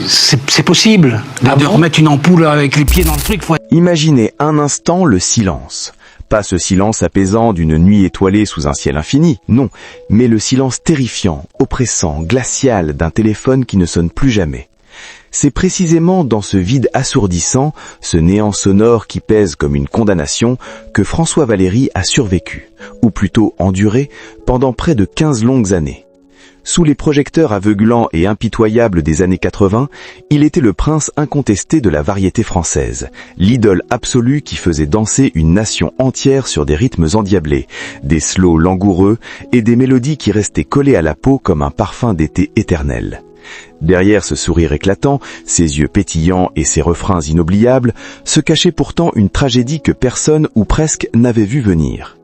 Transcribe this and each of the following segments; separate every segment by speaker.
Speaker 1: c'est possible de remettre une ampoule avec les pieds dans le truc.
Speaker 2: Imaginez un instant le silence. Pas ce silence apaisant d'une nuit étoilée sous un ciel infini, non, mais le silence terrifiant, oppressant, glacial d'un téléphone qui ne sonne plus jamais. C'est précisément dans ce vide assourdissant, ce néant sonore qui pèse comme une condamnation, que François Valéry a survécu, ou plutôt enduré, pendant près de 15 longues années. Sous les projecteurs aveuglants et impitoyables des années 80, il était le prince incontesté de la variété française, l'idole absolue qui faisait danser une nation entière sur des rythmes endiablés, des slows langoureux et des mélodies qui restaient collées à la peau comme un parfum d'été éternel. Derrière ce sourire éclatant, ses yeux pétillants et ses refrains inoubliables, se cachait pourtant une tragédie que personne ou presque n'avait vu venir.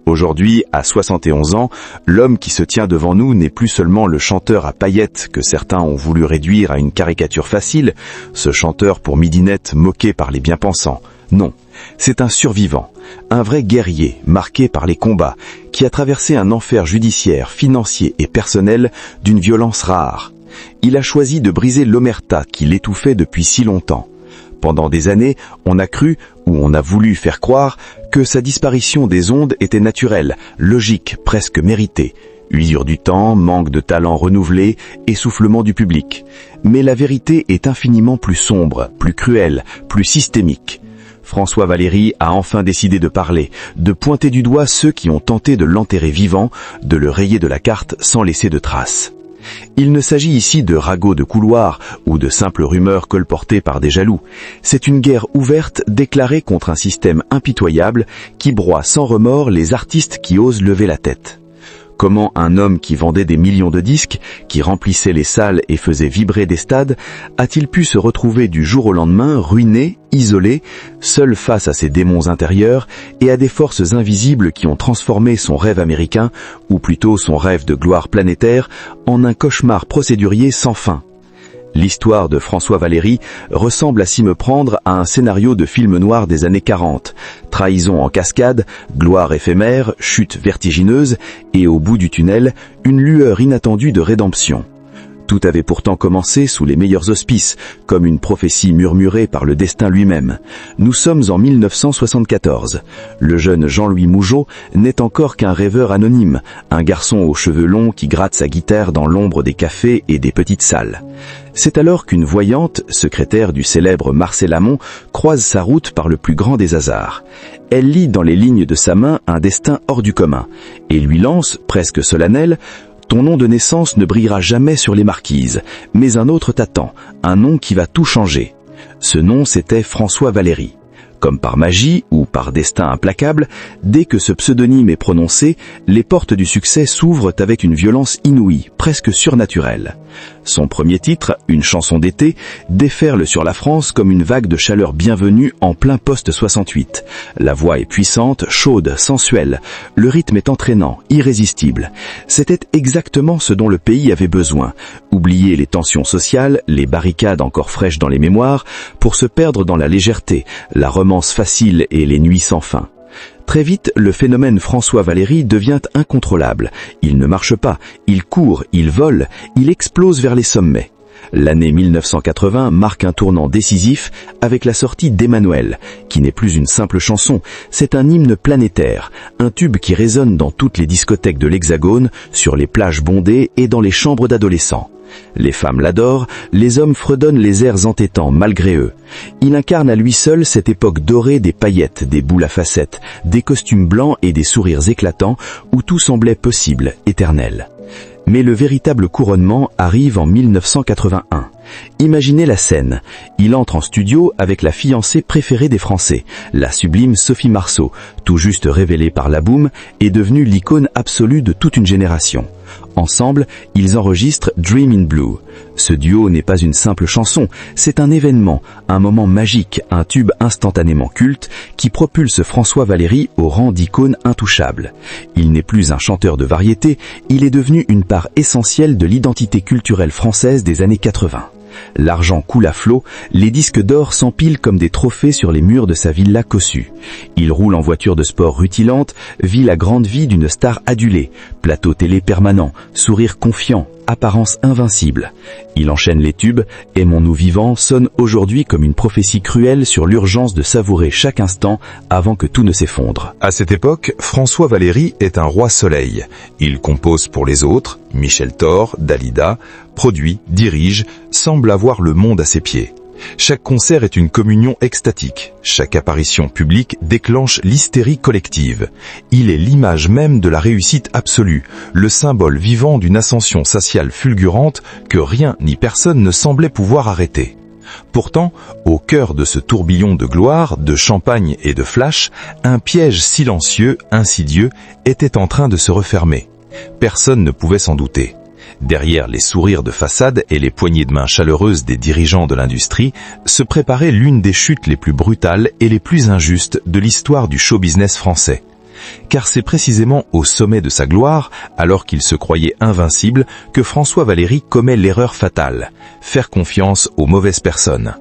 Speaker 2: Aujourd'hui, à 71 ans, l'homme qui se tient devant nous n'est plus seulement le chanteur à paillettes que certains ont voulu réduire à une caricature facile, ce chanteur pour midinette moqué par les bien-pensants. Non, c'est un survivant, un vrai guerrier marqué par les combats, qui a traversé un enfer judiciaire, financier et personnel d'une violence rare. Il a choisi de briser l'omerta qui l'étouffait depuis si longtemps. Pendant des années, on a cru, ou on a voulu faire croire, que sa disparition des ondes était naturelle, logique, presque méritée. Usure du temps, manque de talent renouvelé, essoufflement du public. Mais la vérité est infiniment plus sombre, plus cruelle, plus systémique. François Valéry a enfin décidé de parler, de pointer du doigt ceux qui ont tenté de l'enterrer vivant, de le rayer de la carte sans laisser de traces. Il ne s'agit ici de ragots de couloir ou de simples rumeurs colportées par des jaloux. C'est une guerre ouverte déclarée contre un système impitoyable qui broie sans remords les artistes qui osent lever la tête. Comment un homme qui vendait des millions de disques, qui remplissait les salles et faisait vibrer des stades, a-t-il pu se retrouver du jour au lendemain ruiné, isolé, seul face à ses démons intérieurs et à des forces invisibles qui ont transformé son rêve américain, ou plutôt son rêve de gloire planétaire, en un cauchemar procédurier sans fin? L'histoire de François Valéry ressemble à s'y me prendre à un scénario de film noir des années 40. Trahison en cascade, gloire éphémère, chute vertigineuse et au bout du tunnel, une lueur inattendue de rédemption. Tout avait pourtant commencé sous les meilleurs auspices, comme une prophétie murmurée par le destin lui-même. Nous sommes en 1974. Le jeune Jean-Louis Mougeot n'est encore qu'un rêveur anonyme, un garçon aux cheveux longs qui gratte sa guitare dans l'ombre des cafés et des petites salles. C'est alors qu'une voyante, secrétaire du célèbre Marcel Amont, croise sa route par le plus grand des hasards. Elle lit dans les lignes de sa main un destin hors du commun, et lui lance, presque solennel, « Ton nom de naissance ne brillera jamais sur les marquises, mais un autre t'attend, un nom qui va tout changer. » Ce nom, c'était François Valéry. Comme par magie ou par destin implacable, dès que ce pseudonyme est prononcé, les portes du succès s'ouvrent avec une violence inouïe, presque surnaturelle. Son premier titre, une chanson d'été, déferle sur la France comme une vague de chaleur bienvenue en plein post-68. La voix est puissante, chaude, sensuelle. Le rythme est entraînant, irrésistible. C'était exactement ce dont le pays avait besoin. Oublier les tensions sociales, les barricades encore fraîches dans les mémoires, pour se perdre dans la légèreté, la romance facile et les nuits sans fin. Très vite, le phénomène François Valéry devient incontrôlable. Il ne marche pas, il court, il vole, il explose vers les sommets. L'année 1980 marque un tournant décisif avec la sortie d'Emmanuel, qui n'est plus une simple chanson, c'est un hymne planétaire, un tube qui résonne dans toutes les discothèques de l'Hexagone, sur les plages bondées et dans les chambres d'adolescents. Les femmes l'adorent, les hommes fredonnent les airs entêtants malgré eux. Il incarne à lui seul cette époque dorée des paillettes, des boules à facettes, des costumes blancs et des sourires éclatants où tout semblait possible, éternel. Mais le véritable couronnement arrive en 1981. Imaginez la scène. Il entre en studio avec la fiancée préférée des Français, la sublime Sophie Marceau, tout juste révélée par la Boom et devenue l'icône absolue de toute une génération. Ensemble, ils enregistrent Dream in Blue. Ce duo n'est pas une simple chanson, c'est un événement, un moment magique, un tube instantanément culte qui propulse François Valéry au rang d'icône intouchable. Il n'est plus un chanteur de variété, il est devenu une part essentielle de l'identité culturelle française des années 80. L'argent coule à flot, les disques d'or s'empilent comme des trophées sur les murs de sa villa cossue. Il roule en voiture de sport rutilante, vit la grande vie d'une star adulée, plateau télé permanent, sourire confiant, apparence invincible. Il enchaîne les tubes, Aimons-nous vivants sonne aujourd'hui comme une prophétie cruelle sur l'urgence de savourer chaque instant avant que tout ne s'effondre.
Speaker 3: À cette époque, François Valéry est un roi soleil. Il compose pour les autres, Michel Thor, Dalida, produit, dirige, semble avoir le monde à ses pieds. Chaque concert est une communion extatique. Chaque apparition publique déclenche l'hystérie collective. Il est l'image même de la réussite absolue, le symbole vivant d'une ascension sociale fulgurante que rien ni personne ne semblait pouvoir arrêter. Pourtant, au cœur de ce tourbillon de gloire, de champagne et de flash, un piège silencieux, insidieux, était en train de se refermer. Personne ne pouvait s'en douter. Derrière les sourires de façade et les poignées de main chaleureuses des dirigeants de l'industrie, se préparait l'une des chutes les plus brutales et les plus injustes de l'histoire du show-business français. Car c'est précisément au sommet de sa gloire, alors qu'il se croyait invincible, que François Valéry commet l'erreur fatale, faire confiance aux mauvaises personnes.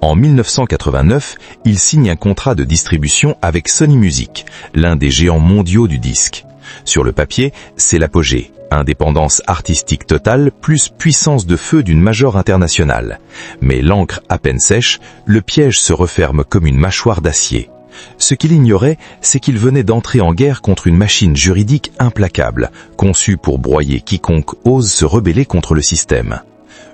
Speaker 3: En 1989, il signe un contrat de distribution avec Sony Music, l'un des géants mondiaux du disque. Sur le papier, c'est l'apogée. Indépendance artistique totale plus puissance de feu d'une major internationale. Mais l'encre à peine sèche, le piège se referme comme une mâchoire d'acier. Ce qu'il ignorait, c'est qu'il venait d'entrer en guerre contre une machine juridique implacable, conçue pour broyer quiconque ose se rebeller contre le système.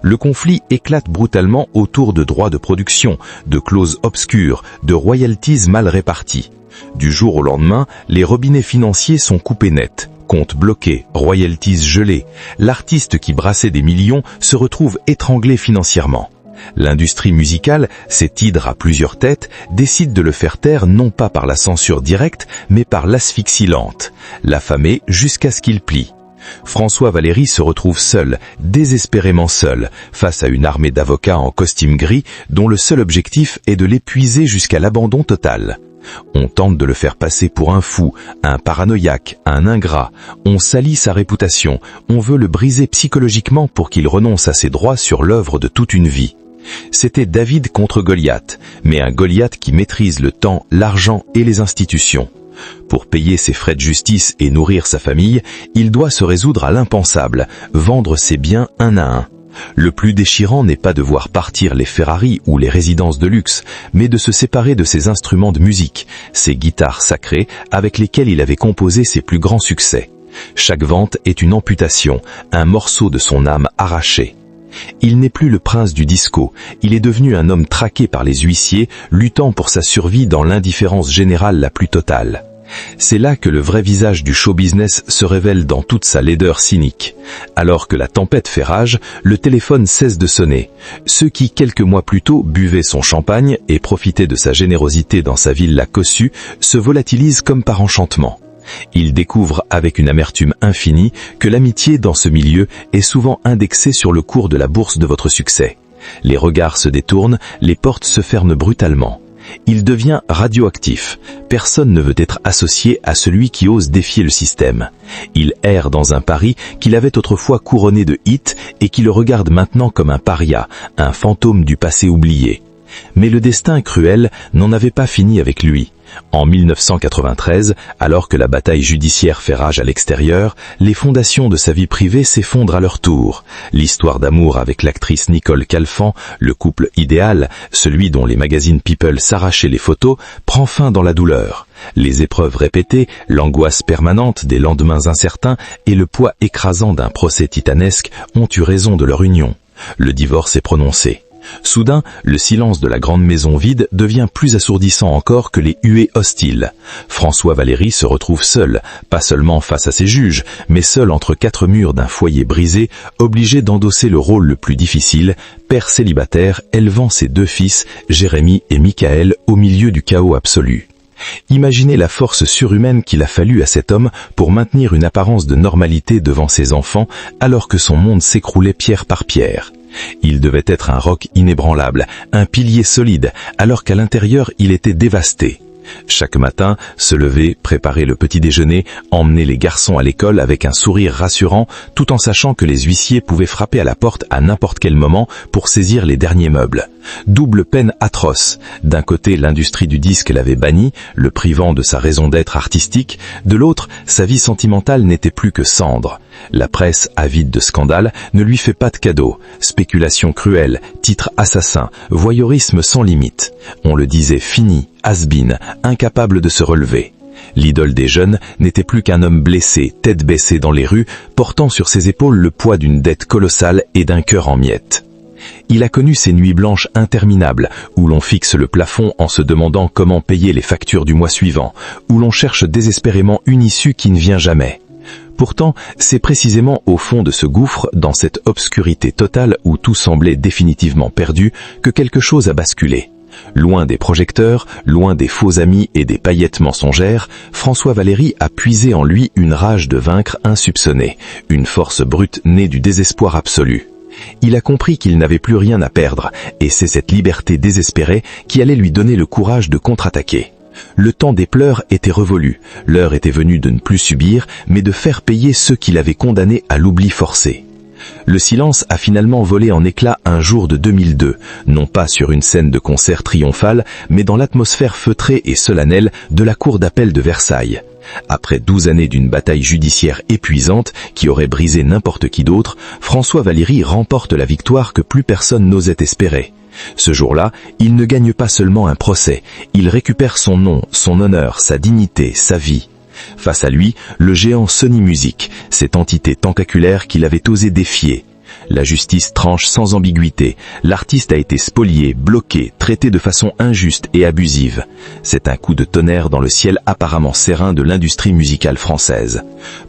Speaker 3: Le conflit éclate brutalement autour de droits de production, de clauses obscures, de royalties mal réparties. Du jour au lendemain, les robinets financiers sont coupés net. Comptes bloqués, royalties gelées, l'artiste qui brassait des millions se retrouve étranglé financièrement. L'industrie musicale, cet hydre à plusieurs têtes, décide de le faire taire non pas par la censure directe, mais par l'asphyxie lente, l'affamer jusqu'à ce qu'il plie. François Valéry se retrouve seul, désespérément seul, face à une armée d'avocats en costume gris dont le seul objectif est de l'épuiser jusqu'à l'abandon total. On tente de le faire passer pour un fou, un paranoïaque, un ingrat. On salit sa réputation, on veut le briser psychologiquement pour qu'il renonce à ses droits sur l'œuvre de toute une vie. C'était David contre Goliath, mais un Goliath qui maîtrise le temps, l'argent et les institutions. Pour payer ses frais de justice et nourrir sa famille, il doit se résoudre à l'impensable, vendre ses biens un à un. Le plus déchirant n'est pas de voir partir les Ferrari ou les résidences de luxe, mais de se séparer de ses instruments de musique, ses guitares sacrées avec lesquelles il avait composé ses plus grands succès. Chaque vente est une amputation, un morceau de son âme arraché. Il n'est plus le prince du disco, il est devenu un homme traqué par les huissiers, luttant pour sa survie dans l'indifférence générale la plus totale. C'est là que le vrai visage du show-business se révèle dans toute sa laideur cynique. Alors que la tempête fait rage, le téléphone cesse de sonner. Ceux qui, quelques mois plus tôt, buvaient son champagne et profitaient de sa générosité dans sa villa cossue, se volatilisent comme par enchantement. Ils découvrent avec une amertume infinie que l'amitié dans ce milieu est souvent indexée sur le cours de la bourse de votre succès. Les regards se détournent, les portes se ferment brutalement. Il devient radioactif. Personne ne veut être associé à celui qui ose défier le système. Il erre dans un Paris qu'il avait autrefois couronné de hits et qui le regarde maintenant comme un paria, un fantôme du passé oublié. Mais le destin cruel n'en avait pas fini avec lui. En 1993, alors que la bataille judiciaire fait rage à l'extérieur, les fondations de sa vie privée s'effondrent à leur tour. L'histoire d'amour avec l'actrice Nicole Calfan, le couple idéal, celui dont les magazines People s'arrachaient les photos, prend fin dans la douleur. Les épreuves répétées, l'angoisse permanente des lendemains incertains et le poids écrasant d'un procès titanesque ont eu raison de leur union. Le divorce est prononcé. Soudain, le silence de la grande maison vide devient plus assourdissant encore que les huées hostiles. François Valéry se retrouve seul, pas seulement face à ses juges, mais seul entre quatre murs d'un foyer brisé, obligé d'endosser le rôle le plus difficile, père célibataire élevant ses deux fils, Jérémy et Michael, au milieu du chaos absolu. Imaginez la force surhumaine qu'il a fallu à cet homme pour maintenir une apparence de normalité devant ses enfants, alors que son monde s'écroulait pierre par pierre. Il devait être un roc inébranlable, un pilier solide, alors qu'à l'intérieur il était dévasté. Chaque matin, se lever, préparer le petit déjeuner, emmener les garçons à l'école avec un sourire rassurant, tout en sachant que les huissiers pouvaient frapper à la porte à n'importe quel moment pour saisir les derniers meubles. Double peine atroce. D'un côté, l'industrie du disque l'avait banni, le privant de sa raison d'être artistique. De l'autre, sa vie sentimentale n'était plus que cendre. La presse, avide de scandales, ne lui fait pas de cadeaux. Spéculation cruelle, titres assassins, voyeurisme sans limite. On le disait fini, has-been, incapable de se relever. L'idole des jeunes n'était plus qu'un homme blessé, tête baissée dans les rues, portant sur ses épaules le poids d'une dette colossale et d'un cœur en miettes. Il a connu ces nuits blanches interminables, où l'on fixe le plafond en se demandant comment payer les factures du mois suivant, où l'on cherche désespérément une issue qui ne vient jamais. Pourtant, c'est précisément au fond de ce gouffre, dans cette obscurité totale où tout semblait définitivement perdu, que quelque chose a basculé. Loin des projecteurs, loin des faux amis et des paillettes mensongères, François Valéry a puisé en lui une rage de vaincre insoupçonnée, une force brute née du désespoir absolu. Il a compris qu'il n'avait plus rien à perdre, et c'est cette liberté désespérée qui allait lui donner le courage de contre-attaquer. Le temps des pleurs était révolu, l'heure était venue de ne plus subir, mais de faire payer ceux qui l'avaient condamné à l'oubli forcé. Le silence a finalement volé en éclats un jour de 2002, non pas sur une scène de concert triomphal, mais dans l'atmosphère feutrée et solennelle de la cour d'appel de Versailles. Après 12 années d'une bataille judiciaire épuisante qui aurait brisé n'importe qui d'autre, François Valéry remporte la victoire que plus personne n'osait espérer. Ce jour-là, il ne gagne pas seulement un procès, il récupère son nom, son honneur, sa dignité, sa vie. Face à lui, le géant Sony Music, cette entité tentaculaire qu'il avait osé défier. La justice tranche sans ambiguïté, l'artiste a été spolié, bloqué, traité de façon injuste et abusive. C'est un coup de tonnerre dans le ciel apparemment serein de l'industrie musicale française.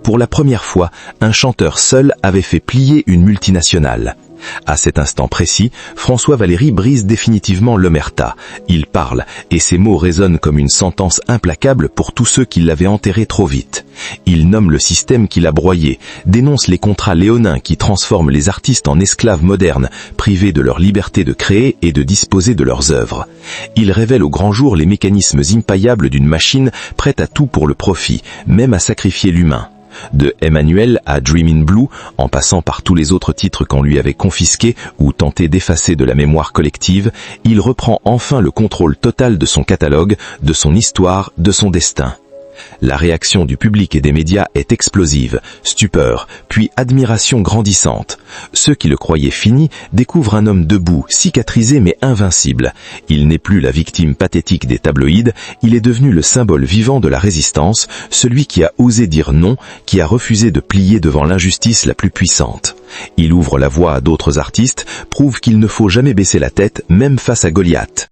Speaker 3: Pour la première fois, un chanteur seul avait fait plier une multinationale. À cet instant précis, François Valéry brise définitivement l'omerta. Il parle, et ses mots résonnent comme une sentence implacable pour tous ceux qui l'avaient enterré trop vite. Il nomme le système qui l'a broyé, dénonce les contrats léonins qui transforment les artistes en esclaves modernes, privés de leur liberté de créer et de disposer de leurs œuvres. Il révèle au grand jour les mécanismes impaillables d'une machine prête à tout pour le profit, même à sacrifier l'humain. De Emmanuel à Dreamin' Blue, en passant par tous les autres titres qu'on lui avait confisqués ou tenté d'effacer de la mémoire collective, il reprend enfin le contrôle total de son catalogue, de son histoire, de son destin. La réaction du public et des médias est explosive, stupeur, puis admiration grandissante. Ceux qui le croyaient fini découvrent un homme debout, cicatrisé mais invincible. Il n'est plus la victime pathétique des tabloïds, il est devenu le symbole vivant de la résistance, celui qui a osé dire non, qui a refusé de plier devant l'injustice la plus puissante. Il ouvre la voie à d'autres artistes, prouve qu'il ne faut jamais baisser la tête, même face à Goliath.